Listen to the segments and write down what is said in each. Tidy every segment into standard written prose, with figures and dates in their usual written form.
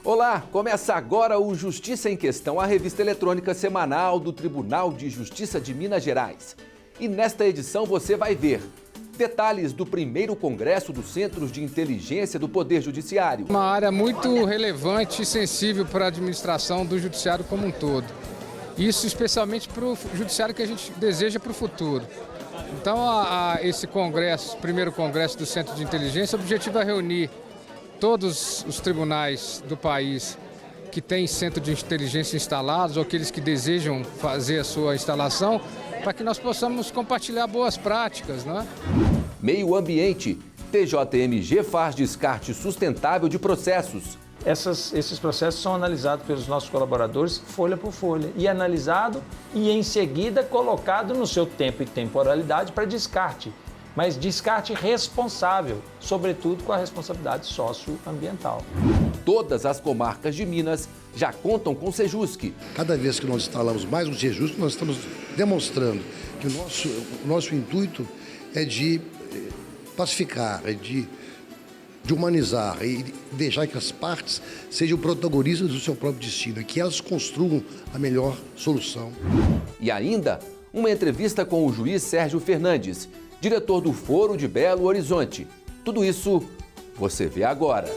Olá, começa agora o Justiça em Questão, a revista eletrônica semanal do Tribunal de Justiça de Minas Gerais. E nesta edição você vai ver detalhes do primeiro congresso dos Centros de Inteligência do Poder Judiciário. Uma área muito relevante e sensível para a administração do judiciário como um todo. Isso especialmente para o judiciário que a gente deseja para o futuro. Então, esse congresso, primeiro congresso do Centro de Inteligência, o objetivo é reunir todos os tribunais do país que têm centro de inteligência instalados ou aqueles que desejam fazer a sua instalação, para que nós possamos compartilhar boas práticas, não é? Meio Ambiente. TJMG faz descarte sustentável de processos. Esses processos são analisados pelos nossos colaboradores folha por folha e analisado e em seguida colocado no seu tempo e temporalidade para descarte, mas descarte responsável, sobretudo com a responsabilidade socioambiental. Todas as comarcas de Minas já contam com Sejusc. Cada vez que nós instalamos mais um Sejusc, nós estamos demonstrando que o nosso intuito é de pacificar, é de humanizar e deixar que as partes sejam protagonistas do seu próprio destino e que elas construam a melhor solução. E ainda, uma entrevista com o juiz Sérgio Fernandes, diretor do Foro de Belo Horizonte. Tudo isso você vê agora.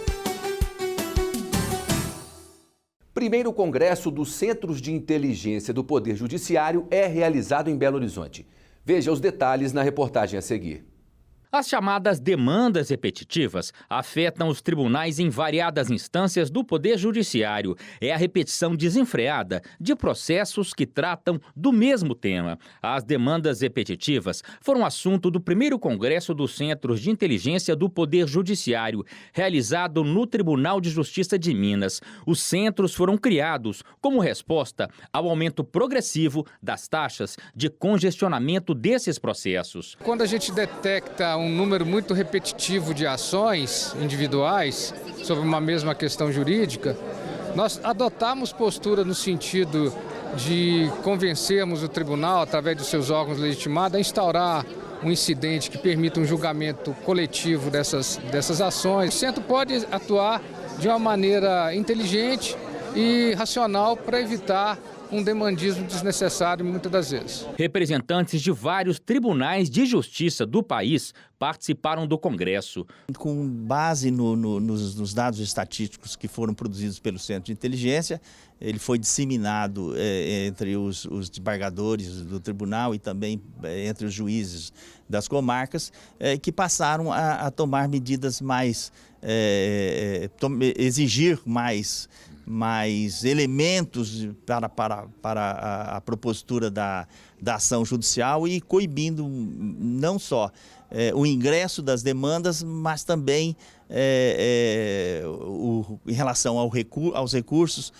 Primeiro congresso dos Centros de Inteligência do Poder Judiciário é realizado em Belo Horizonte. Veja os detalhes na reportagem a seguir. As chamadas demandas repetitivas afetam os tribunais em variadas instâncias do Poder Judiciário. É a repetição desenfreada de processos que tratam do mesmo tema. As demandas repetitivas foram assunto do primeiro congresso dos Centros de Inteligência do Poder Judiciário, realizado no Tribunal de Justiça de Minas. Os centros foram criados como resposta ao aumento progressivo das taxas de congestionamento desses processos. Quando a gente detecta um número muito repetitivo de ações individuais sobre uma mesma questão jurídica, nós adotamos postura no sentido de convencermos o tribunal, através dos seus órgãos legitimados, a instaurar um incidente que permita um julgamento coletivo dessas ações. O centro pode atuar de uma maneira inteligente e racional para evitar um demandismo desnecessário muitas das vezes. Representantes de vários tribunais de justiça do país participaram do congresso. Com base nos dados estatísticos que foram produzidos pelo Centro de Inteligência, ele foi disseminado entre os desembargadores do tribunal e também entre os juízes das comarcas, que passaram a tomar medidas mais, exigir mais elementos para a propositura da ação judicial e coibindo não só o ingresso das demandas, mas também em relação aos recursos,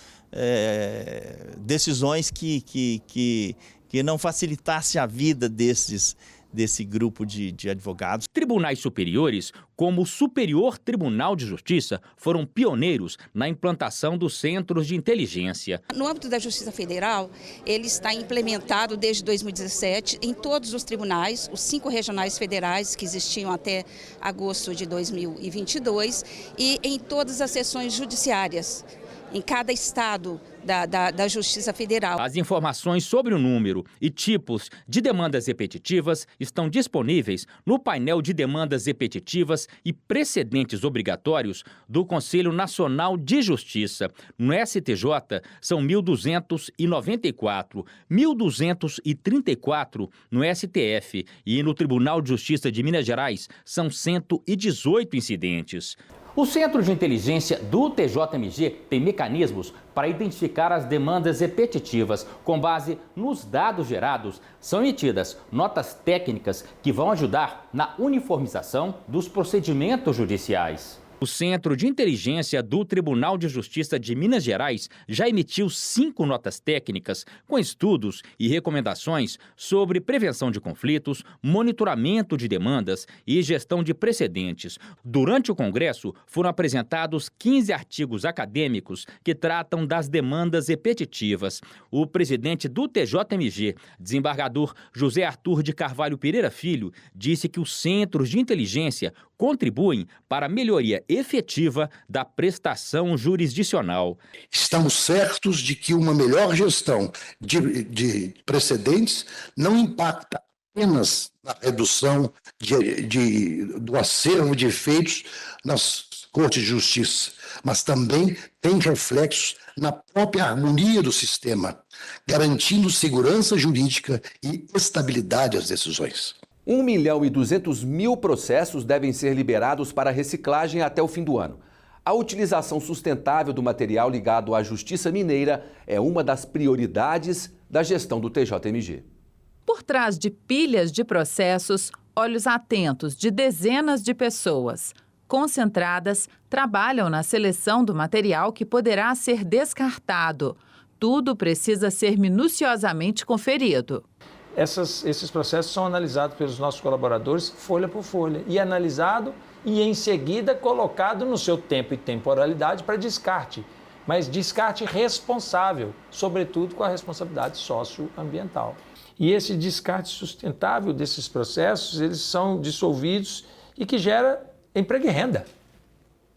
decisões que não facilitasse a vida desse grupo de advogados. Tribunais superiores, como o Superior Tribunal de Justiça, foram pioneiros na implantação dos centros de inteligência. No âmbito da Justiça Federal, ele está implementado desde 2017 em todos os tribunais, os 5 regionais federais que existiam até agosto de 2022 e em todas as seções judiciárias, em cada estado da Justiça Federal. As informações sobre o número e tipos de demandas repetitivas estão disponíveis no painel de demandas repetitivas e precedentes obrigatórios do Conselho Nacional de Justiça. No STJ, são 1.294, 1.234 no STF e no Tribunal de Justiça de Minas Gerais são 118 incidentes. O Centro de Inteligência do TJMG tem mecanismos para identificar as demandas repetitivas. Com base nos dados gerados, são emitidas notas técnicas que vão ajudar na uniformização dos procedimentos judiciais. O Centro de Inteligência do Tribunal de Justiça de Minas Gerais já emitiu 5 notas técnicas com estudos e recomendações sobre prevenção de conflitos, monitoramento de demandas e gestão de precedentes. Durante o Congresso, foram apresentados 15 artigos acadêmicos que tratam das demandas repetitivas. O presidente do TJMG, desembargador José Arthur de Carvalho Pereira Filho, disse que os centros de inteligência contribuem para a melhoria efetiva da prestação jurisdicional. Estamos certos de que uma melhor gestão de precedentes não impacta apenas na redução do acervo de efeitos nas Cortes de Justiça, mas também tem reflexos na própria harmonia do sistema, garantindo segurança jurídica e estabilidade às decisões. 1.200.000 processos devem ser liberados para reciclagem até o fim do ano. A utilização sustentável do material ligado à Justiça Mineira é uma das prioridades da gestão do TJMG. Por trás de pilhas de processos, olhos atentos de dezenas de pessoas concentradas trabalham na seleção do material que poderá ser descartado. Tudo precisa ser minuciosamente conferido. Esses processos são analisados pelos nossos colaboradores folha por folha e analisado e em seguida colocado no seu tempo e temporalidade para descarte, mas descarte responsável, sobretudo com a responsabilidade socioambiental. E esse descarte sustentável desses processos, eles são dissolvidos e que gera emprego e renda.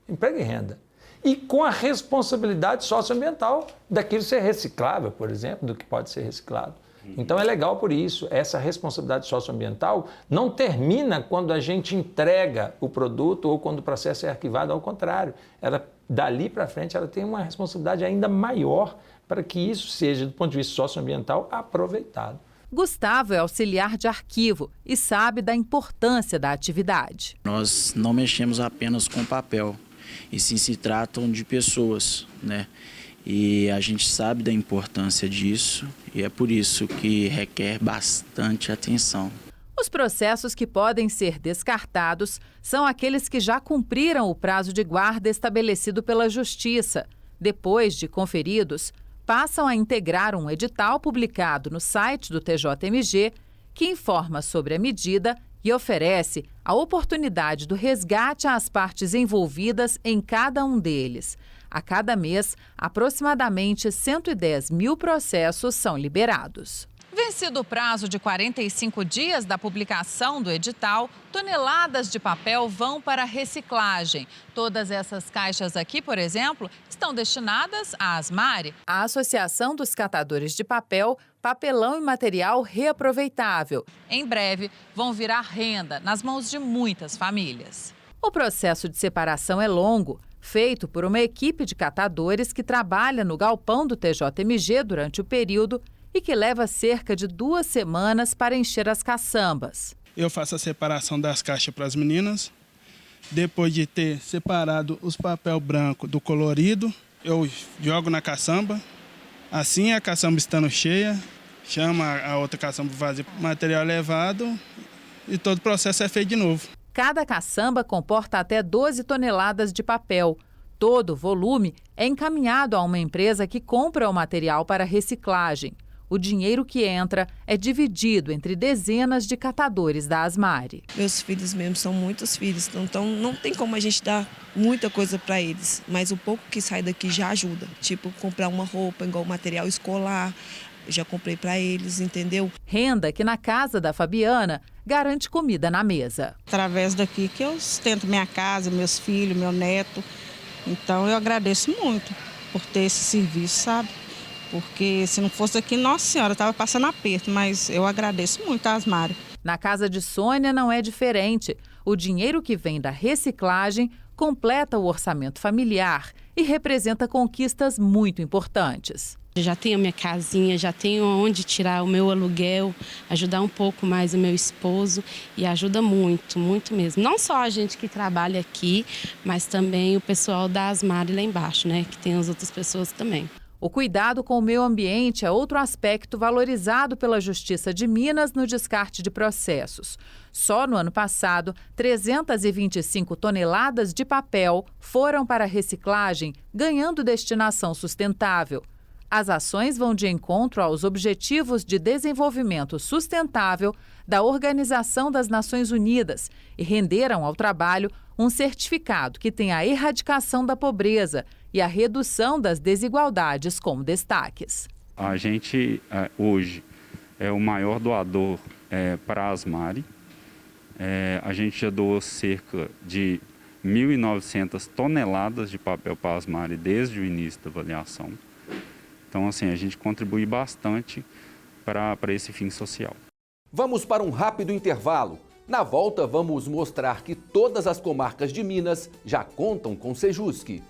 Emprego e renda. E com a responsabilidade socioambiental daquilo ser reciclável, por exemplo, do que pode ser reciclado. Então é legal por isso. Essa responsabilidade socioambiental não termina quando a gente entrega o produto ou quando o processo é arquivado, ao contrário. Ela, dali para frente, ela tem uma responsabilidade ainda maior para que isso seja, do ponto de vista socioambiental, aproveitado. Gustavo é auxiliar de arquivo e sabe da importância da atividade. Nós não mexemos apenas com papel, e sim se tratam de pessoas, né? E a gente sabe da importância disso e é por isso que requer bastante atenção. Os processos que podem ser descartados são aqueles que já cumpriram o prazo de guarda estabelecido pela Justiça. Depois de conferidos, passam a integrar um edital publicado no site do TJMG que informa sobre a medida e oferece a oportunidade do resgate às partes envolvidas em cada um deles. A cada mês, aproximadamente 110.000 processos são liberados. Vencido o prazo de 45 dias da publicação do edital, toneladas de papel vão para reciclagem. Todas essas caixas aqui, por exemplo, estão destinadas à Asmari, a Associação dos Catadores de Papel, Papelão e Material Reaproveitável. Em breve, vão virar renda nas mãos de muitas famílias. O processo de separação é longo, feito por uma equipe de catadores que trabalha no galpão do TJMG durante o período e que leva cerca de 2 semanas para encher as caçambas. Eu faço a separação das caixas para as meninas. Depois de ter separado os papel branco do colorido, eu jogo na caçamba. Assim, a caçamba estando cheia, chama a outra caçamba para fazer material levado e todo o processo é feito de novo. Cada caçamba comporta até 12 toneladas de papel. Todo o volume é encaminhado a uma empresa que compra o material para reciclagem. O dinheiro que entra é dividido entre dezenas de catadores da Asmari. Meus filhos mesmo são muitos filhos, então não tem como a gente dar muita coisa para eles, mas o pouco que sai daqui já ajuda. Tipo, comprar uma roupa, igual material escolar, eu já comprei para eles, entendeu? Renda que na casa da Fabiana garante comida na mesa. Através daqui que eu sustento minha casa, meus filhos, meu neto. Então eu agradeço muito por ter esse serviço, sabe? Porque se não fosse aqui, nossa senhora, eu estava passando aperto, mas eu agradeço muito a Asmari. Na casa de Sônia não é diferente. O dinheiro que vem da reciclagem completa o orçamento familiar e representa conquistas muito importantes. Já tenho a minha casinha, já tenho onde tirar o meu aluguel, ajudar um pouco mais o meu esposo e ajuda muito, muito mesmo. Não só a gente que trabalha aqui, mas também o pessoal da Asmari lá embaixo, né? Que tem as outras pessoas também. O cuidado com o meio ambiente é outro aspecto valorizado pela Justiça de Minas no descarte de processos. Só no ano passado, 325 toneladas de papel foram para reciclagem, ganhando destinação sustentável. As ações vão de encontro aos Objetivos de Desenvolvimento Sustentável da Organização das Nações Unidas e renderam ao trabalho um certificado que tem a erradicação da pobreza e a redução das desigualdades como destaques. A gente hoje é o maior doador para a Asmari. A gente já doou cerca de 1.900 toneladas de papel pasmare desde o início da avaliação. Então, assim, a gente contribui bastante para esse fim social. Vamos para um rápido intervalo. Na volta, vamos mostrar que todas as comarcas de Minas já contam com Sejusc.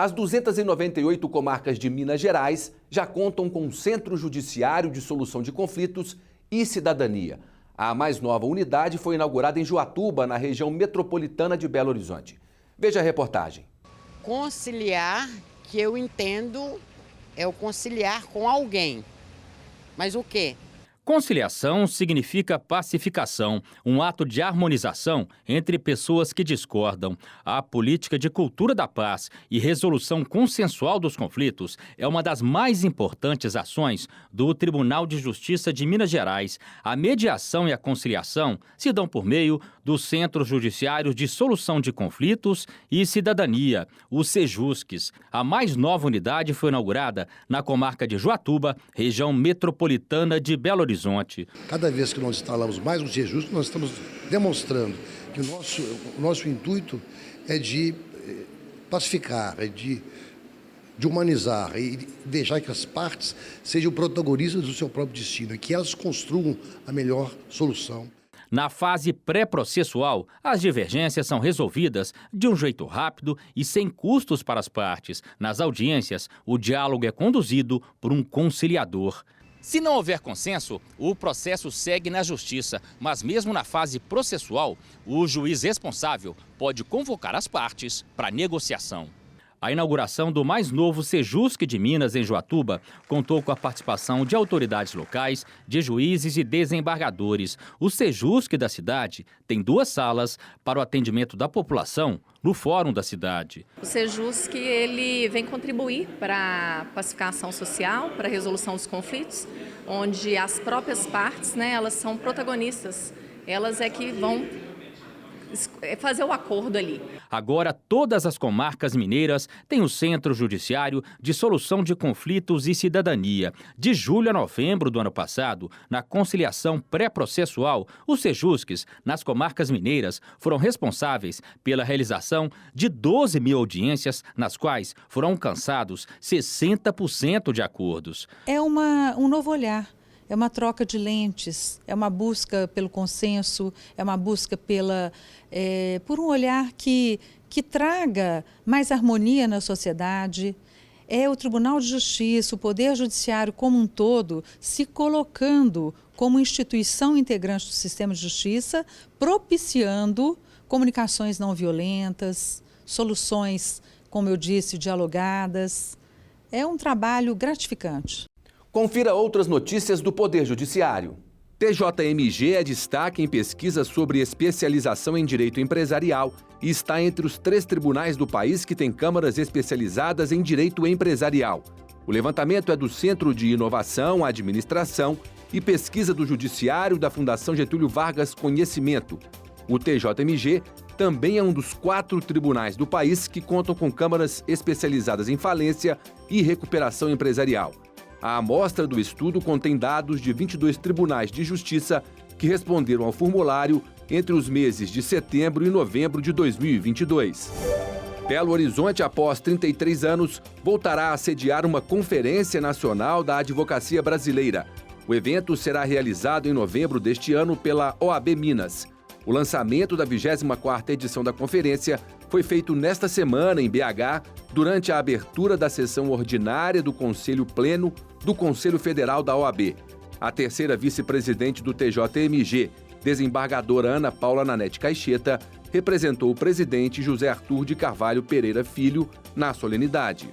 As 298 comarcas de Minas Gerais já contam com Centro Judiciário de Solução de Conflitos e Cidadania. A mais nova unidade foi inaugurada em Joatuba, na região metropolitana de Belo Horizonte. Veja a reportagem. Conciliar, que eu entendo, é o conciliar com alguém. Mas o quê? Conciliação significa pacificação, um ato de harmonização entre pessoas que discordam. A política de cultura da paz e resolução consensual dos conflitos é uma das mais importantes ações do Tribunal de Justiça de Minas Gerais. A mediação e a conciliação se dão por meio dos Centros Judiciários de Solução de Conflitos e Cidadania, os Sejuscs. A mais nova unidade foi inaugurada na comarca de Joatuba, região metropolitana de Belo Horizonte. Cada vez que nós instalamos mais um Sejusc, nós estamos demonstrando que o nosso intuito é de pacificar, é de humanizar e deixar que as partes sejam protagonistas do seu próprio destino e que elas construam a melhor solução. Na fase pré-processual, as divergências são resolvidas de um jeito rápido e sem custos para as partes. Nas audiências, o diálogo é conduzido por um conciliador. Se não houver consenso, o processo segue na justiça, mas mesmo na fase processual, o juiz responsável pode convocar as partes para negociação. A inauguração do mais novo Sejusc de Minas, em Joatuba, contou com a participação de autoridades locais, de juízes e desembargadores. O Sejusc da cidade tem 2 salas para o atendimento da população no Fórum da cidade. O Sejusc, ele vem contribuir para a pacificação social, para a resolução dos conflitos, onde as próprias partes, elas são protagonistas. Elas é que vão fazer o acordo ali. Agora, todas as comarcas mineiras têm o Centro Judiciário de Solução de Conflitos e Cidadania. De julho a novembro do ano passado, na conciliação pré-processual, os Sejuscs nas comarcas mineiras foram responsáveis pela realização de 12 mil audiências, nas quais foram alcançados 60% de acordos. É um novo olhar. É uma troca de lentes, é uma busca pelo consenso, é uma busca por um olhar que traga mais harmonia na sociedade. É o Tribunal de Justiça, o Poder Judiciário como um todo, se colocando como instituição integrante do sistema de justiça, propiciando comunicações não violentas, soluções, como eu disse, dialogadas. É um trabalho gratificante. Confira outras notícias do Poder Judiciário. TJMG é destaque em pesquisa sobre especialização em direito empresarial e está entre os 3 tribunais do país que têm câmaras especializadas em direito empresarial. O levantamento é do Centro de Inovação, Administração e Pesquisa do Judiciário da Fundação Getúlio Vargas Conhecimento. O TJMG também é um dos 4 tribunais do país que contam com câmaras especializadas em falência e recuperação empresarial. A amostra do estudo contém dados de 22 tribunais de justiça que responderam ao formulário entre os meses de setembro e novembro de 2022. Belo Horizonte, após 33 anos, voltará a sediar uma Conferência Nacional da Advocacia Brasileira. O evento será realizado em novembro deste ano pela OAB Minas. O lançamento da 24ª edição da conferência foi feito nesta semana em BH, durante a abertura da sessão ordinária do Conselho Pleno do Conselho Federal da OAB. A terceira vice-presidente do TJMG, desembargadora Ana Paula Nanete Caixeta, representou o presidente José Arthur de Carvalho Pereira Filho na solenidade.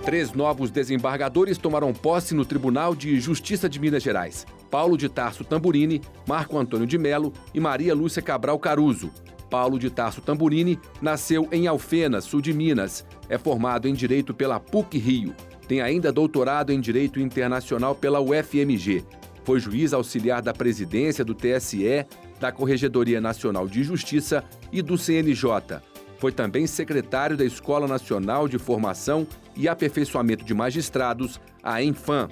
3 novos desembargadores tomaram posse no Tribunal de Justiça de Minas Gerais: Paulo de Tarso Tamburini, Marco Antônio de Melo e Maria Lúcia Cabral Caruso. Paulo de Tarso Tamburini nasceu em Alfena, sul de Minas. É formado em Direito pela PUC-Rio. Tem ainda doutorado em Direito Internacional pela UFMG. Foi juiz auxiliar da presidência do TSE, da Corregedoria Nacional de Justiça e do CNJ. Foi também secretário da Escola Nacional de Formação e Aperfeiçoamento de Magistrados, a ENFAM.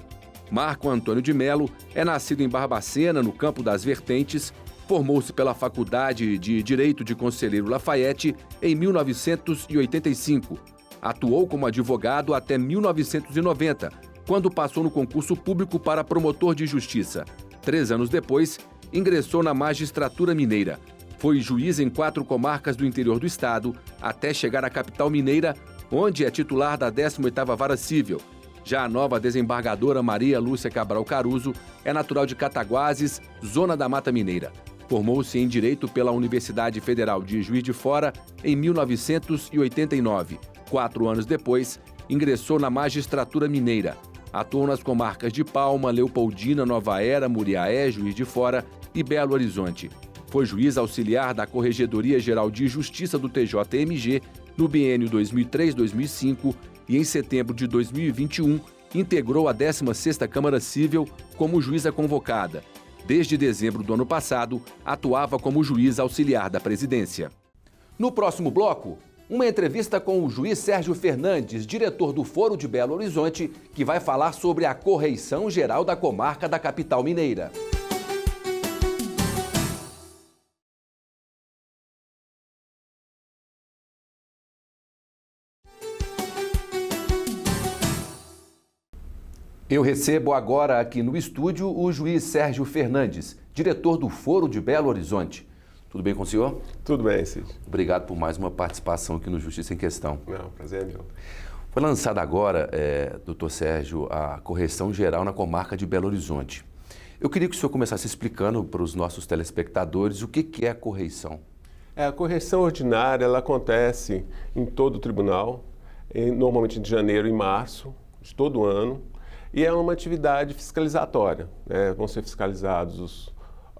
Marco Antônio de Melo é nascido em Barbacena, no Campo das Vertentes, formou-se pela Faculdade de Direito de Conselheiro Lafayette em 1985. Atuou como advogado até 1990, quando passou no concurso público para promotor de justiça. 3 anos depois, ingressou na magistratura mineira. Foi juiz em 4 comarcas do interior do estado, até chegar à capital mineira, onde é titular da 18ª Vara Cível. Já a nova desembargadora Maria Lúcia Cabral Caruso é natural de Cataguases, zona da Mata Mineira. Formou-se em Direito pela Universidade Federal de Juiz de Fora em 1989. 4 anos depois, ingressou na magistratura mineira. Atuou nas comarcas de Palma, Leopoldina, Nova Era, Muriaé, Juiz de Fora e Belo Horizonte. Foi juiz auxiliar da Corregedoria Geral de Justiça do TJMG no biênio 2003-2005 e, em setembro de 2021, integrou a 16ª Câmara Cível como juíza convocada. Desde dezembro do ano passado, atuava como juiz auxiliar da presidência. No próximo bloco, uma entrevista com o juiz Sérgio Fernandes, diretor do Foro de Belo Horizonte, que vai falar sobre a correição geral da comarca da capital mineira. Eu recebo agora aqui no estúdio o juiz Sérgio Fernandes, diretor do Foro de Belo Horizonte. Tudo bem com o senhor? Tudo bem, Cid. Obrigado por mais uma participação aqui no Justiça em Questão. Não, prazer é meu. Foi lançada agora, doutor Sérgio, a correição geral na comarca de Belo Horizonte. Eu queria que o senhor começasse explicando para os nossos telespectadores o que é a correição. A correição ordinária ela acontece em todo o tribunal, normalmente de janeiro e março de todo ano, e é uma atividade fiscalizatória. Vão ser fiscalizados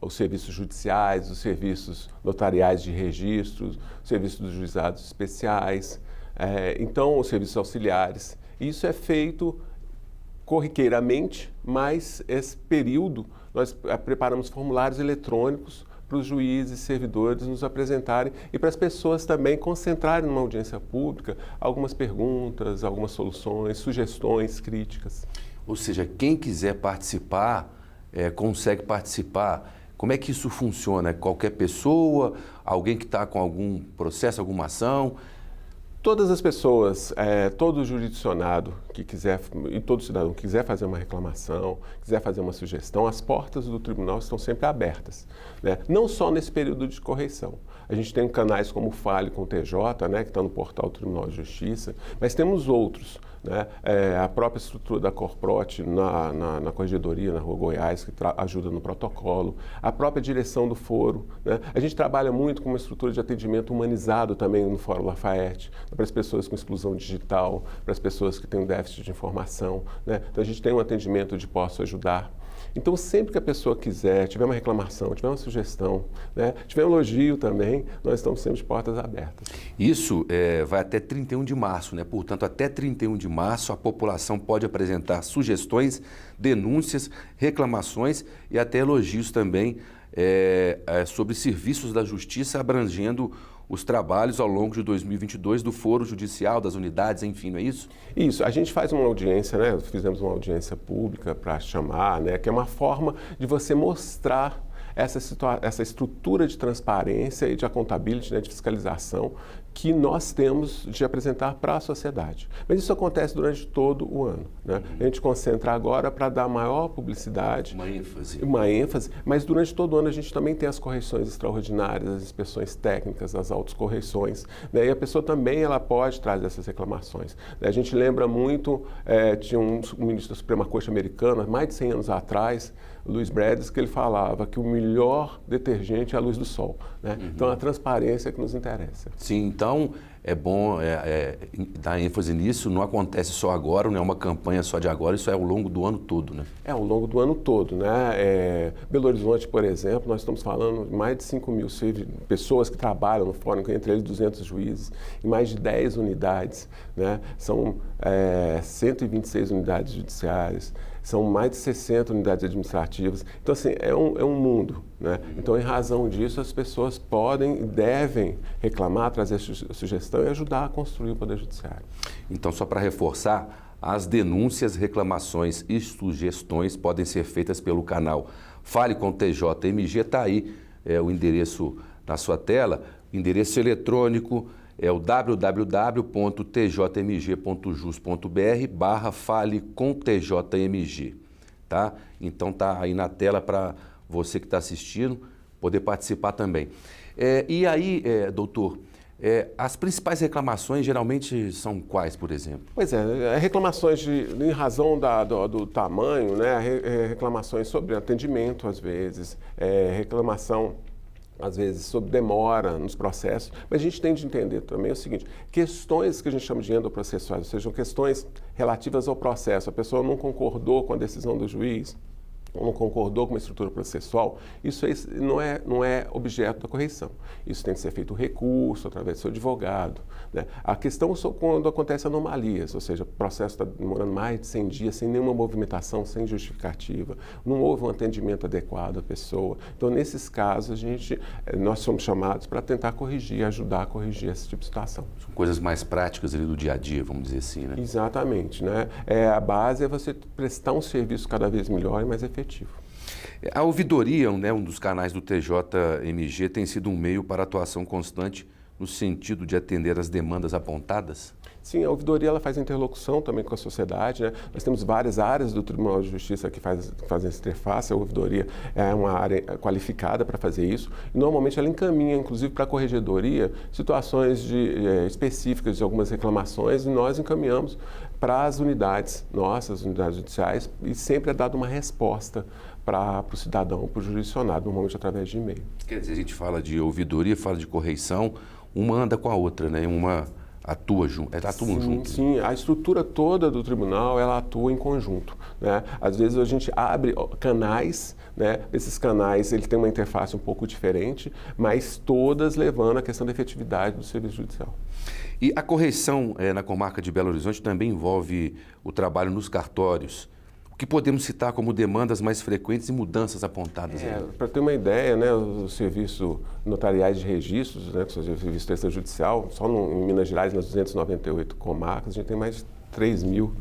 os serviços judiciais, os serviços notariais de registros, os serviços dos juizados especiais, então os serviços auxiliares. Isso é feito corriqueiramente, mas esse período nós preparamos formulários eletrônicos para os juízes e servidores nos apresentarem e para as pessoas também concentrarem numa audiência pública algumas perguntas, algumas soluções, sugestões, críticas. Ou seja, quem quiser participar, consegue participar. Como é que isso funciona? Qualquer pessoa, alguém que está com algum processo, alguma ação? Todas as pessoas, todo jurisdicionado que quiser, e todo cidadão que quiser fazer uma reclamação, quiser fazer uma sugestão, as portas do tribunal estão sempre abertas, né? Não só nesse período de correição. A gente tem canais como o Fale com o TJ, né, que está no portal do Tribunal de Justiça, mas temos outros, né? A própria estrutura da Corprot na Corregedoria, na Rua Goiás, que ajuda no protocolo, a própria direção do Foro, né? A gente trabalha muito com uma estrutura de atendimento humanizado também no Fórum Lafayette, para as pessoas com exclusão digital, para as pessoas que têm um déficit de informação, né? Então a gente tem um atendimento de posso ajudar. Então, sempre que a pessoa quiser, tiver uma reclamação, tiver uma sugestão, né, tiver um elogio também, nós estamos sempre de portas abertas. Isso vai até 31 de março, né? Portanto, até 31 de março a população pode apresentar sugestões, denúncias, reclamações e até elogios também sobre serviços da Justiça abrangendo os trabalhos ao longo de 2022 do Foro Judicial, das unidades, enfim, não é isso? Isso, a gente faz uma audiência, né? Fizemos uma audiência pública para chamar, né? Que é uma forma de você mostrar essa estrutura de transparência e de accountability, né? De fiscalização que nós temos de apresentar para a sociedade. Mas isso acontece durante todo o ano, né? A gente concentra agora para dar maior publicidade. Uma ênfase, mas durante todo o ano a gente também tem as correções extraordinárias, as inspeções técnicas, as autocorreções, né? E a pessoa também ela pode trazer essas reclamações. A gente lembra muito, tinha um ministro da Suprema Corte americana, mais de 100 anos atrás, Louis Brandeis, que ele falava que o melhor detergente é a luz do sol, né? Então, a transparência é que nos interessa. Sim, então é bom dar ênfase nisso, não acontece só agora, não é uma campanha só de agora, isso é ao longo do ano todo, né? É ao longo do ano todo, né? Belo Horizonte, por exemplo, nós estamos falando de mais de 5.000 pessoas que trabalham no fórum, entre eles 200 juízes, em mais de 10 unidades, né? São 126 unidades judiciárias, são mais de 60 unidades administrativas. Então, assim, é um mundo, né? Então, em razão disso, as pessoas podem e devem reclamar, trazer sugestão e ajudar a construir o Poder Judiciário. Então, só para reforçar, as denúncias, reclamações e sugestões podem ser feitas pelo canal Fale com TJMG, está aí o endereço na sua tela, o endereço eletrônico é o www.tjmg.jus.br/Fale com TJMG, tá? Então tá aí na tela para você que está assistindo poder participar também. E aí, doutor, as principais reclamações geralmente são quais, por exemplo? Pois é, reclamações em razão do tamanho, né? Reclamações sobre atendimento, às vezes, reclamação, às vezes, sobre demora nos processos, mas a gente tem de entender também o seguinte, questões que a gente chama de endoprocessuais, ou seja, questões relativas ao processo, a pessoa não concordou com a decisão do juiz, ou não concordou com uma estrutura processual, isso aí não é objeto da correição. Isso tem que ser feito recurso através do seu advogado, né? A questão é quando acontece anomalias, ou seja, o processo está demorando mais de 100 dias, sem nenhuma movimentação, sem justificativa, não houve um atendimento adequado à pessoa. Então, nesses casos, nós somos chamados para tentar corrigir, ajudar a corrigir esse tipo de situação. São coisas mais práticas ali do dia a dia, vamos dizer assim, né? Exatamente, né? A base é você prestar um serviço cada vez melhor e mais efetivo. A ouvidoria, né, um dos canais do TJMG, tem sido um meio para atuação constante no sentido de atender as demandas apontadas? Sim, a ouvidoria ela faz interlocução também com a sociedade, né? Nós temos várias áreas do Tribunal de Justiça que fazem essa interface, a ouvidoria é uma área qualificada para fazer isso, e normalmente ela encaminha, inclusive, para a corregedoria, situações específicas de algumas reclamações, e nós encaminhamos para as unidades nossas, unidades judiciais, e sempre é dada uma resposta para o cidadão, para o jurisdicionado, normalmente através de e-mail. Quer dizer, a gente fala de ouvidoria, fala de correição, uma anda com a outra, né? Uma atuam junto. Sim, a estrutura toda do tribunal, ela atua em conjunto, né? Às vezes a gente abre canais, né? Esses canais, ele tem uma interface um pouco diferente, mas todas levando a questão da efetividade do serviço judicial. E a correição na comarca de Belo Horizonte também envolve o trabalho nos cartórios. O que podemos citar como demandas mais frequentes e mudanças apontadas? Para ter uma ideia, né, os serviços notariais de registros, né, que são o serviço extrajudicial, só em Minas Gerais, nas 298 comarcas, a gente tem mais de 3 mil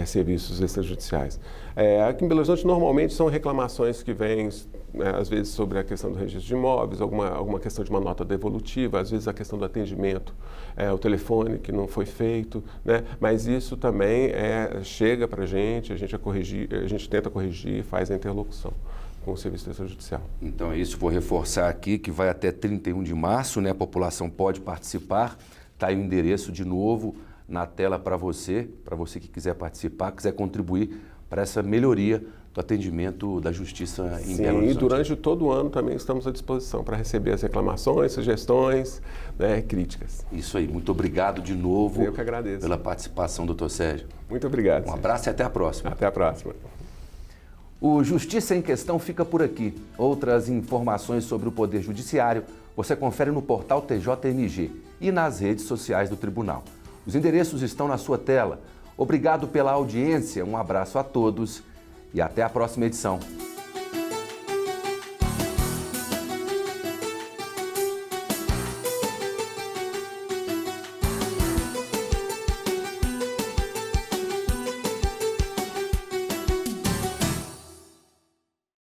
serviços extrajudiciais. Aqui em Belo Horizonte, normalmente, são reclamações que vêm, às vezes, sobre a questão do registro de imóveis, alguma questão de uma nota devolutiva, às vezes a questão do atendimento, o telefone que não foi feito, né? Mas isso também chega para a gente tenta corrigir, faz a interlocução com o serviço extrajudicial. Então é isso, vou reforçar aqui que vai até 31 de março, né? A população pode participar, está aí o endereço de novo na tela para você que quiser participar, quiser contribuir para essa melhoria do atendimento da Justiça em Belo Horizonte. E durante todo o ano também estamos à disposição para receber as reclamações, sugestões, né, críticas. Isso aí, muito obrigado de novo. Eu que agradeço. Pela participação, doutor Sérgio. Muito obrigado. Um abraço e até a próxima. Até a próxima. O Justiça em Questão fica por aqui. Outras informações sobre o Poder Judiciário você confere no portal TJMG e nas redes sociais do Tribunal. Os endereços estão na sua tela. Obrigado pela audiência, um abraço a todos e até a próxima edição.